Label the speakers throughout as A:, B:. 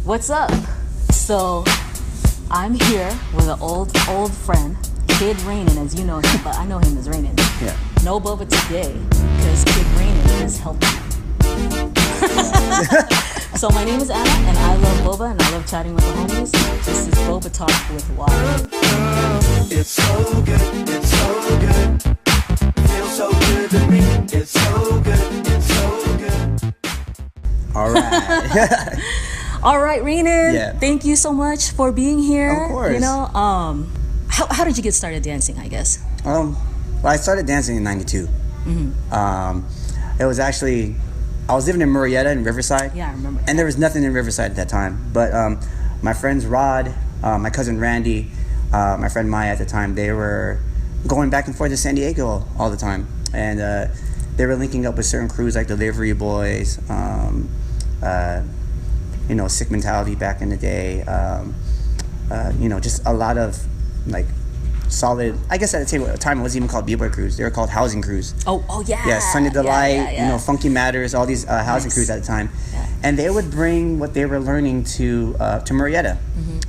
A: What's up? So I'm here with an old friend, Kid Rynan, as you know him, but I know him as Rynan.
B: Yeah.
A: No Boba today, because Kid Rynan is helping. So my name is Anna, and I love Boba, and I love chatting with the homies. This is Boba Talk with Wally.
C: It's so good, it's so good. Feels so good to me. It's so good, it's so good.
B: All right.
A: All right, Rynan.
B: Yeah.
A: Thank you so much for being here.
B: Of course.
A: You know, how did you get started dancing, I guess?
B: Well, I started dancing in '92. It was actually, I was living in Murrieta in Riverside.
A: Yeah, I remember.
B: And there was nothing in Riverside at that time. But my friends Rod, my cousin Randy, my friend Maya at the time, they were going back and forth to San Diego all the time. And they were linking up with certain crews like Delivery Boys, you know, Sick Mentality back in the day. You know, just a lot of like solid, I guess at the time it wasn't even called b-boy crews. They were called housing crews.
A: Oh yeah.
B: Yeah, Sunny Delight,
A: yeah.
B: you know, Funky Matters, all these housing crews at the time.
A: Yeah.
B: And they would bring what they were learning to Murrieta.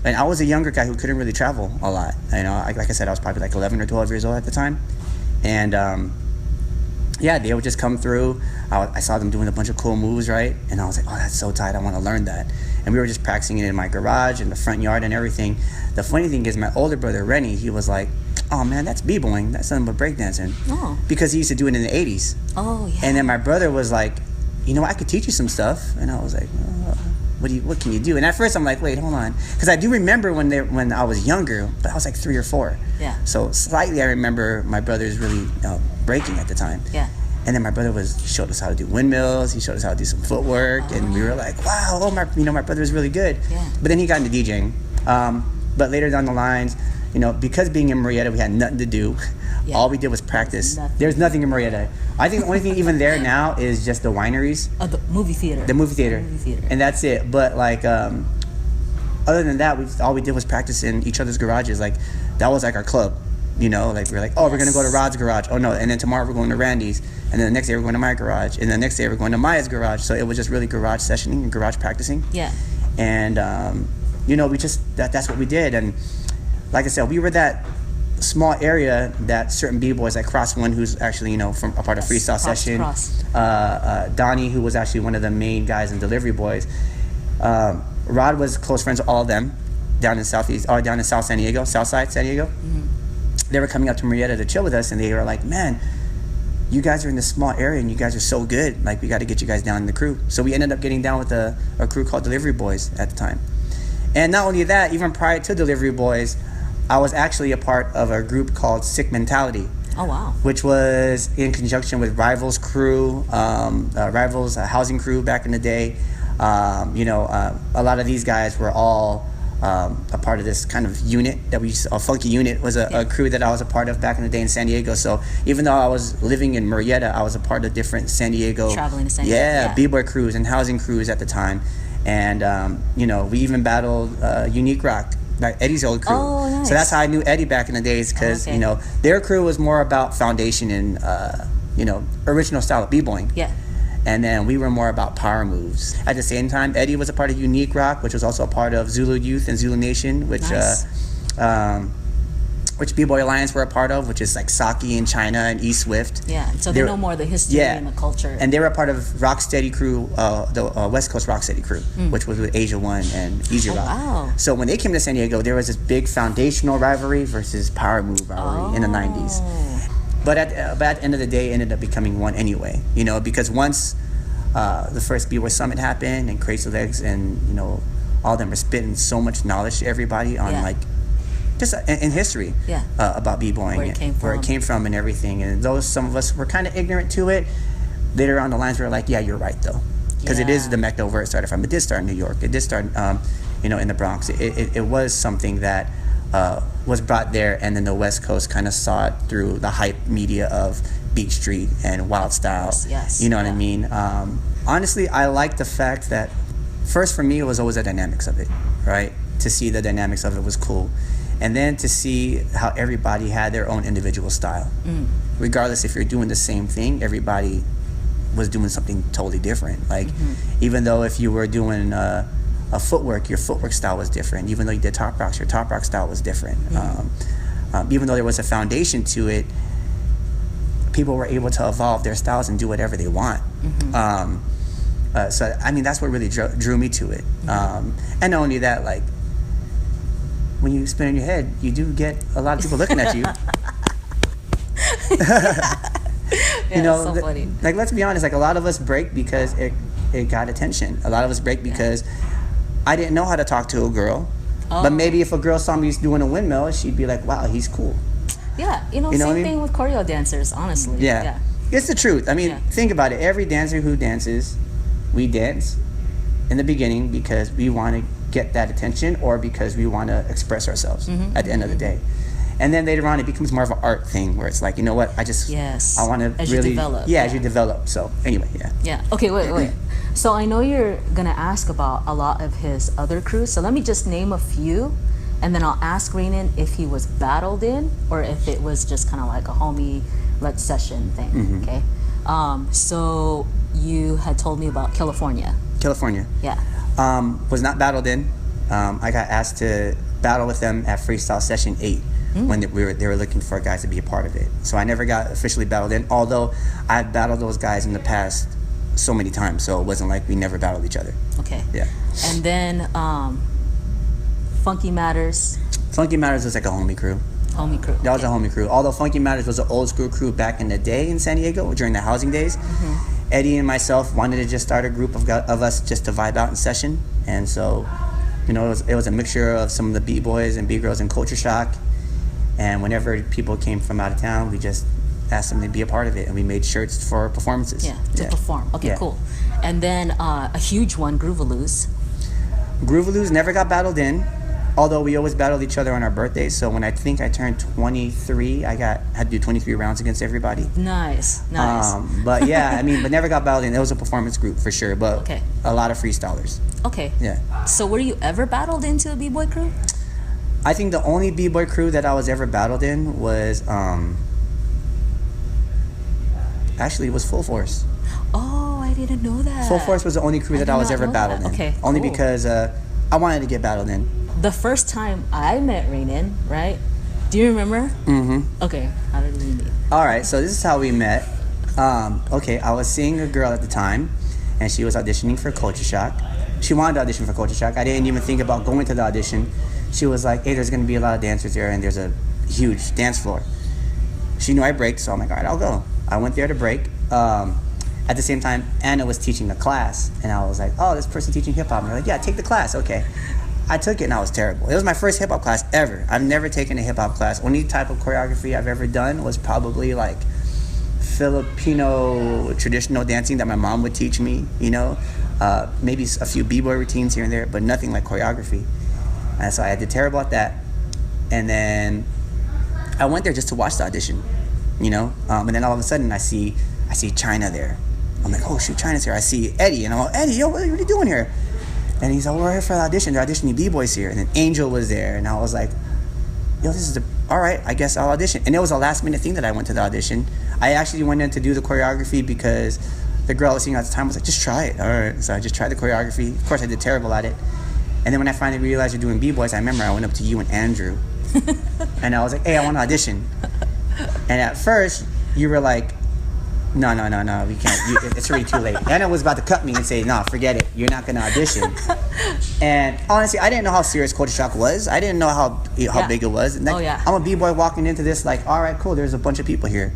B: And I was a younger guy who couldn't really travel a lot. You know, like I said, I was probably like 11 or 12 years old at the time. And yeah, they would just come through. I saw them doing a bunch of cool moves, right? And I was like, oh, that's so tight, I want to learn that. And we were just practicing it in my garage, in the front yard and everything. The funny thing is my older brother, Rennie, he was like, oh man, that's b-boying, that's nothing but breakdancing.
A: Oh.
B: Because he used to do it in the 80s.
A: Oh, yeah.
B: And then my brother was like, you know, I could teach you some stuff. And I was like, what can you do? And at first I'm like, wait, hold on. Because I do remember when I was younger, but I was like 3 or 4.
A: Yeah.
B: So slightly I remember my brother's really breaking at the time.
A: Yeah.
B: And then my brother he showed us how to do windmills. He showed us how to do some footwork, and we were like, "Wow, my brother is really good."
A: Yeah.
B: But then he got into DJing. But later down the lines, you know, because being in Murrieta, we had nothing to do.
A: Yeah.
B: All we did was practice.
A: Nothing.
B: There's nothing in Murrieta. I think the only thing even there now is just the wineries,
A: The movie theater.
B: the movie theater, and that's it. But like, other than that, all we did was practice in each other's garages. Like, that was like our club. You know, like we're like, oh, we're gonna go to Rod's garage. Oh no, and then tomorrow we're going to Randy's, and then the next day we're going to my garage, and the next day we're going to Maya's garage. So it was just really garage sessioning and garage practicing.
A: Yeah.
B: And you know, we just that's what we did. And like I said, we were that small area that certain b-boys like Cross One, who's actually, you know, from a part of Freestyle Session, Donnie, who was actually one of the main guys in Delivery Boys. Rod was close friends with all of them down in South San Diego, Southside San Diego. They were coming up to Murrieta to chill with us, and they were like, man, you guys are in this small area and you guys are so good, like we got to get you guys down in the crew. So we ended up getting down with a crew called Delivery Boys at the time. And not only that, even prior to Delivery Boys, I was actually a part of a group called Sick Mentality.
A: Oh wow.
B: Which was in conjunction with Rivals crew, Rivals housing crew back in the day. You know, a lot of these guys were all a part of this kind of unit that a Funky unit was a crew that I was a part of back in the day in San Diego. So even though I was living in Murrieta, I was a part of different San Diego,
A: traveling to San Diego, yeah,
B: b-boy crews and housing crews at the time. And you know, we even battled Unique Rock, like Eddie's old crew.
A: Oh, nice.
B: So that's how I knew Eddie back in the days, because you know, their crew was more about foundation and you know, original style of b-boying.
A: Yeah.
B: And then we were more about power moves. At the same time, Eddie was a part of Unique Rock, which was also a part of Zulu Youth and Zulu Nation, which B-Boy Alliance were a part of, which is like Saki in China and East Swift.
A: Yeah, so they know more of the history and the culture.
B: And they were a part of Rocksteady crew, the West Coast Rocksteady crew, which was with Asia One and Easy Rock.
A: Wow.
B: So when they came to San Diego, there was this big foundational rivalry versus power move rivalry in the 90s. But at the end of the day, it ended up becoming one anyway. You know, because once the first B-Boy Summit happened, and Crazy Legs and, you know, all of them were spitting so much knowledge to everybody on like just in history about b-boying, where it came from and everything. And some of us were kind of ignorant to it. Later on the lines, we were like, yeah, you're right though, because it is the Mecca where it started from. It did start in New York. It did start, you know, in the Bronx. It was something that was brought there, and then the West Coast kind of saw it through the hype media of Beat Street and Wild Style.
A: Yes.
B: You know what I mean? Honestly, I like the fact that, first for me, it was always the dynamics of it, right? To see the dynamics of it was cool. And then to see how everybody had their own individual style. Regardless if you're doing the same thing, everybody was doing something totally different. Like, even though if you were doing footwork, your footwork style was different. Even though you did top rocks, your top rock style was different. Even though there was a foundation to it, people were able to evolve their styles and do whatever they want. So I mean, that's what really drew me to it. And not only that, like, when you spin in your head, you do get a lot of people looking at you. You know,
A: so funny.
B: Like, let's be honest, like, a lot of us break because it got attention. A lot of us break because I didn't know how to talk to a girl. But maybe if a girl saw me doing a windmill, she'd be like, wow, he's cool.
A: Yeah, you know, same thing with choreo dancers, honestly.
B: Yeah. It's the truth. I mean, think about it. Every dancer who dances, we dance in the beginning because we want to get that attention or because we want to express ourselves at the end of the day. And then later on, it becomes more of an art thing where it's like, you know what, I want to
A: as
B: really...
A: you develop.
B: As you develop. So, anyway,
A: Yeah. Okay, wait. So I know you're going to ask about a lot of his other crews. So let me just name a few, and then I'll ask Rynan if he was battled in or if it was just kind of like a homie, let's session thing, okay? So you had told me about California. Yeah.
B: Was not battled in. I got asked to battle with them at Freestyle Session 8 when they were looking for guys to be a part of it. So I never got officially battled in, although I had battled those guys in the past so many times, so it wasn't like we never battled each other.
A: Okay.
B: Yeah.
A: And then Funky Matters.
B: Funky Matters was like a homie crew. That was a homie crew. Although Funky Matters was an old school crew back in the day in San Diego during the housing days. Eddie and myself wanted to just start a group of us just to vibe out in session. And so, you know, it was a mixture of some of the B-boys and B-girls in Culture Shock. And whenever people came from out of town, we just asked them to be a part of it. And we made shirts for performances.
A: To perform. Okay, cool. And then a huge one, GROOVALOOS.
B: GROOVALOOS never got battled in. Although we always battled each other on our birthdays, so when I think I turned 23, I had to do 23 rounds against everybody.
A: Nice.
B: But yeah, I mean, but never got battled in. It was a performance group for sure, but a lot of freestylers.
A: Okay.
B: Yeah.
A: So were you ever battled into a B-boy crew?
B: I think the only B-boy crew that I was ever battled in was, actually, it was Full Force.
A: Oh, I didn't know that.
B: Full Force was the only crew that I was ever battled in.
A: Okay.
B: Only because I wanted to get battled in.
A: The first time I met Rynan, right? Do you remember? Okay, how did we meet?
B: All right, so this is how we met. Okay, I was seeing a girl at the time, and she was auditioning for Culture Shock. She wanted to audition for Culture Shock. I didn't even think about going to the audition. She was like, hey, there's going to be a lot of dancers there, and there's a huge dance floor. She knew I break, so I'm like, all right, I'll go. I went there to break. At the same time, Anna was teaching a class, and I was like, oh, this person teaching hip-hop. And they're like, yeah, take the class, okay. I took it and I was terrible. It was my first hip-hop class ever. I've never taken a hip-hop class. Only type of choreography I've ever done was probably like Filipino traditional dancing that my mom would teach me, you know. Maybe a few b-boy routines here and there, but nothing like choreography. And so I did terrible at that. And then I went there just to watch the audition, you know. And then all of a sudden I see China there. I'm like, oh shoot, China's here. I see Eddie, and I'm like, Eddie, yo, what are you doing here? And he's like, we're here for the audition. They're auditioning B-boys here. And then Angel was there. And I was like, yo, all right, I guess I'll audition. And it was a last minute thing that I went to the audition. I actually went in to do the choreography because the girl I was seeing at the time was like, just try it. All right. So I just tried the choreography. Of course, I did terrible at it. And then when I finally realized you're doing B-boys, I remember I went up to you and Andrew. And I was like, hey, I want to audition. And at first, you were like, no, we can't. It's already too late. Anna was about to cut me and say, no, forget it. You're not going to audition. And honestly, I didn't know how serious Culture Shock was. I didn't know how big it was. And I'm a B-boy walking into this like, all right, cool, there's a bunch of people here.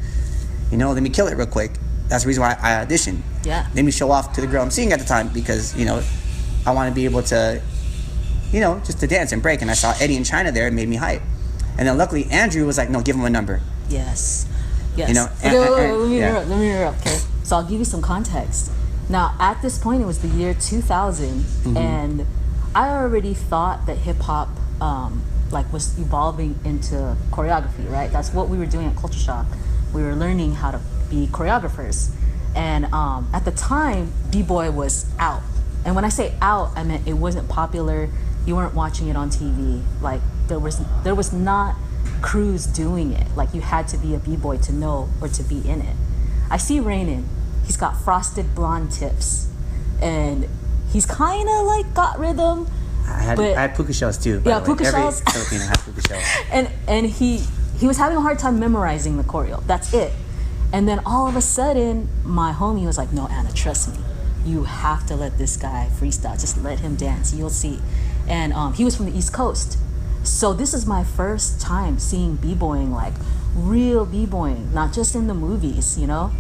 B: You know, let me kill it real quick. That's the reason why I auditioned.
A: Yeah.
B: Let me show off to the girl I'm seeing at the time because, you know, I want to be able to, you know, just to dance and break. And I saw Eddie and China there. It made me hype. And then luckily, Andrew was like, no, give him a number.
A: Yes.
B: You know,
A: let me interrupt, okay? So I'll give you some context. Now, at this point, it was the year 2000, and I already thought that hip hop was evolving into choreography, right? That's what we were doing at Culture Shock. We were learning how to be choreographers, and at the time, b-boy was out. And when I say out, I meant it wasn't popular. You weren't watching it on TV. Like there was not crews doing it. Like you had to be a b-boy to know or to be in it. I see Rynan. He's got frosted blonde tips, and he's kind of like got rhythm.
B: I had puka shells too.
A: Yeah, puka shells.
B: Every Filipino has puka shells.
A: And he was having a hard time memorizing the choreo. That's it. And then all of a sudden, my homie was like, "No, Anna, trust me. You have to let this guy freestyle. Just let him dance. You'll see." And he was from the East Coast. So this is my first time seeing b-boying, like real b-boying, not just in the movies, you know?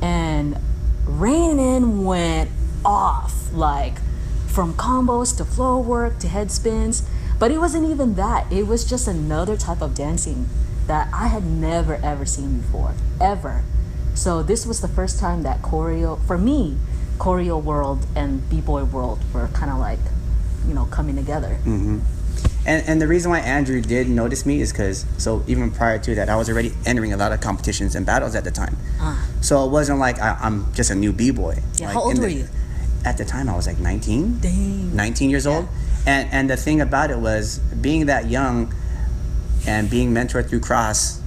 A: And Rynan went off, like from combos to floor work to head spins. But it wasn't even that. It was just another type of dancing that I had never ever seen before, ever. So this was the first time that choreo, for me, choreo world and b-boy world were kind of like, you know, coming together.
B: Mm-hmm. And the reason why Andrew did notice me is because, so even prior to that, I was already entering a lot of competitions and battles at the time. So it wasn't like I'm just a new b-boy.
A: Yeah,
B: like
A: how old were you?
B: At the time, I was like 19.
A: Dang.
B: 19 years old. And the thing about it was, being that young and being mentored through Cross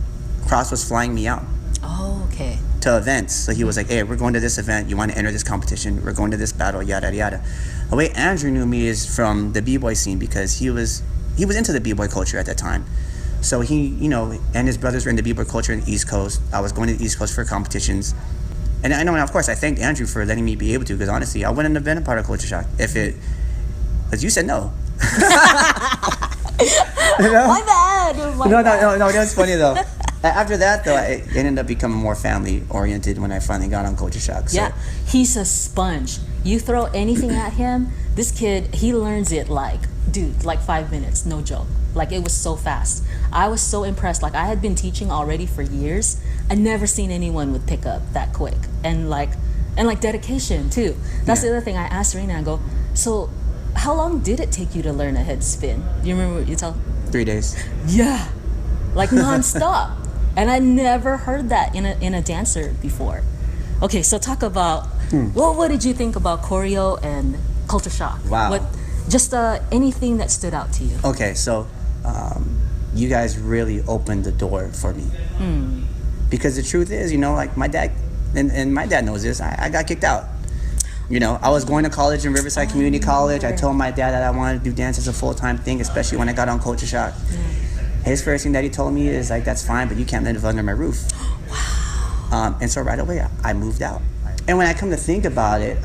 B: was flying me out.
A: Oh, okay.
B: To events. So he was like, "Hey, we're going to this event. You want to enter this competition? We're going to this battle, yada, yada." The way Andrew knew me is from the b-boy scene, because he was into the b-boy culture at that time. So he, you know, and his brothers were in the b-boy culture in the East Coast. I was going to the East Coast for competitions. And I know, and of course, I thanked Andrew for letting me be able to, because honestly, I wouldn't have been a part of Culture Shock because you said no. You know?
A: My bad.
B: No, that's funny though. After that though, it ended up becoming more family oriented when I finally got on Culture Shock. So.
A: Yeah, he's a sponge. You throw anything at him, this kid, he learns it like, dude, like 5 minutes, no joke. Like, it was so fast. I was so impressed. Like, I had been teaching already for years. I never seen anyone with pickup that quick, and like dedication too. That's the other thing I asked Rynan. I go, so how long did it take you to learn a head spin? You remember what you told?
B: 3 days.
A: Yeah, like nonstop. And I never heard that in a dancer before. Okay, so talk about what did you think about choreo and Culture Shock?
B: Wow.
A: Just anything that stood out to you?
B: Okay, so you guys really opened the door for me. Because the truth is, you know, like my dad, and my dad knows this, I got kicked out. You know, I was going to college in Riverside Community College. I told my dad that I wanted to do dance as a full-time thing, especially when I got on Culture Shock. His first thing that he told me is like, "That's fine, but you can't live under my roof." Wow. And so right away, I moved out. And when I come to think about it,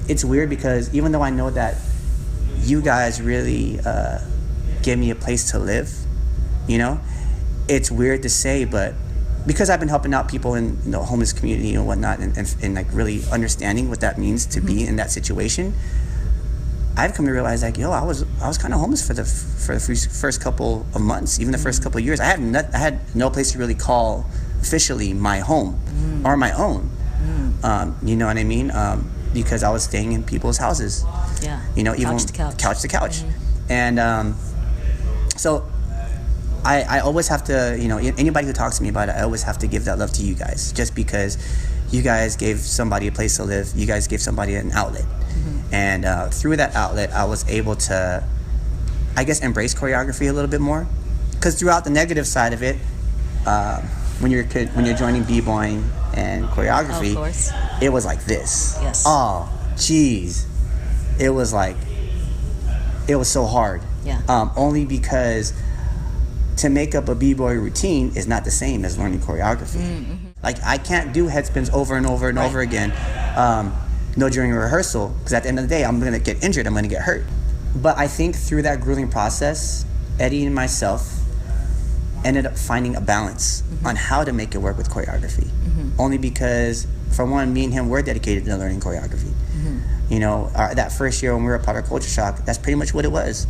B: it's weird because even though I know that you guys really gave me a place to live, you know, it's weird to say, but because I've been helping out people in the homeless community and whatnot, and like really understanding what that means to be in that situation, I've come to realize, like, I was kind of homeless for the first couple of months, even the first couple of years. I had no place to really call officially my home or my own. You know what I mean? Because I was staying in people's houses. Yeah. You know, even couch to couch. And so I always have to, you know, anybody who talks to me about it, I always have to give that love to you guys, just because you guys gave somebody a place to live. You guys gave somebody an outlet. And through that outlet, I was able to, I guess, embrace choreography a little bit more. Because throughout the negative side of it, when you're joining b-boying and choreography, it was like this.
A: Yes.
B: Oh, geez. It was so hard.
A: Yeah.
B: Only because to make up a b-boy routine is not the same as learning choreography. Like, I can't do head spins over and over and over again. During a rehearsal, because at the end of the day, I'm gonna get injured, I'm gonna get hurt. But I think through that grueling process, Eddie and myself ended up finding a balance on how to make it work with choreography. Only because, for one, me and him were dedicated to learning choreography. You know, that first year when we were a part of Culture Shock, that's pretty much what it was.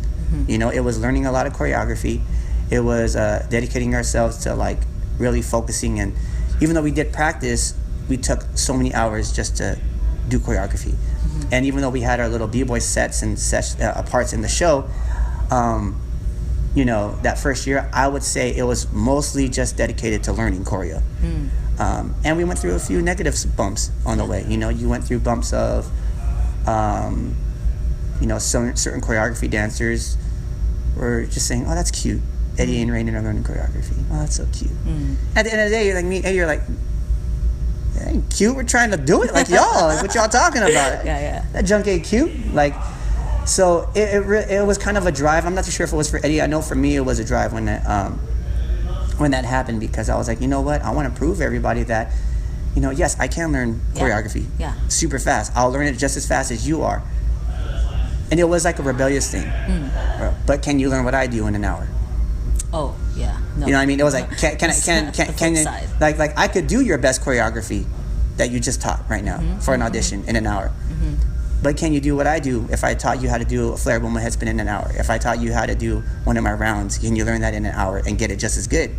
B: You know, it was learning a lot of choreography. It was dedicating ourselves to like really focusing, and even though we did practice, we took so many hours just to do choreography. And even though we had our little b-boy sets and parts in the show, you know, that first year, I would say it was mostly just dedicated to learning choreo. And we went through a few negative bumps on the way. You know, you went through bumps of, you know, certain choreography dancers were just saying, "Oh, that's cute. Eddie and Rynan are learning choreography. Oh, that's so cute." At the end of the day, you're like me, and you're like, It ain't cute. We're trying to do it like y'all. Like, what y'all talking about?
A: Yeah.
B: That junk ain't cute. Like, so it was kind of a drive. I'm not too sure if it was for Eddie. I know for me it was a drive when that happened, because I was like, you know what? I want to prove everybody that, you know, yes, I can learn choreography super fast. I'll learn it just as fast as you are. And it was like a rebellious thing. But can you learn what I do in an hour?
A: Oh, yeah. No.
B: You know what I mean? It was like, can
A: side.
B: like I could do your best choreography that you just taught right now for an audition in an hour. But can you do what I do if I taught you how to do a flare boma head spin in an hour? If I taught you how to do one of my rounds, can you learn that in an hour and get it just as good?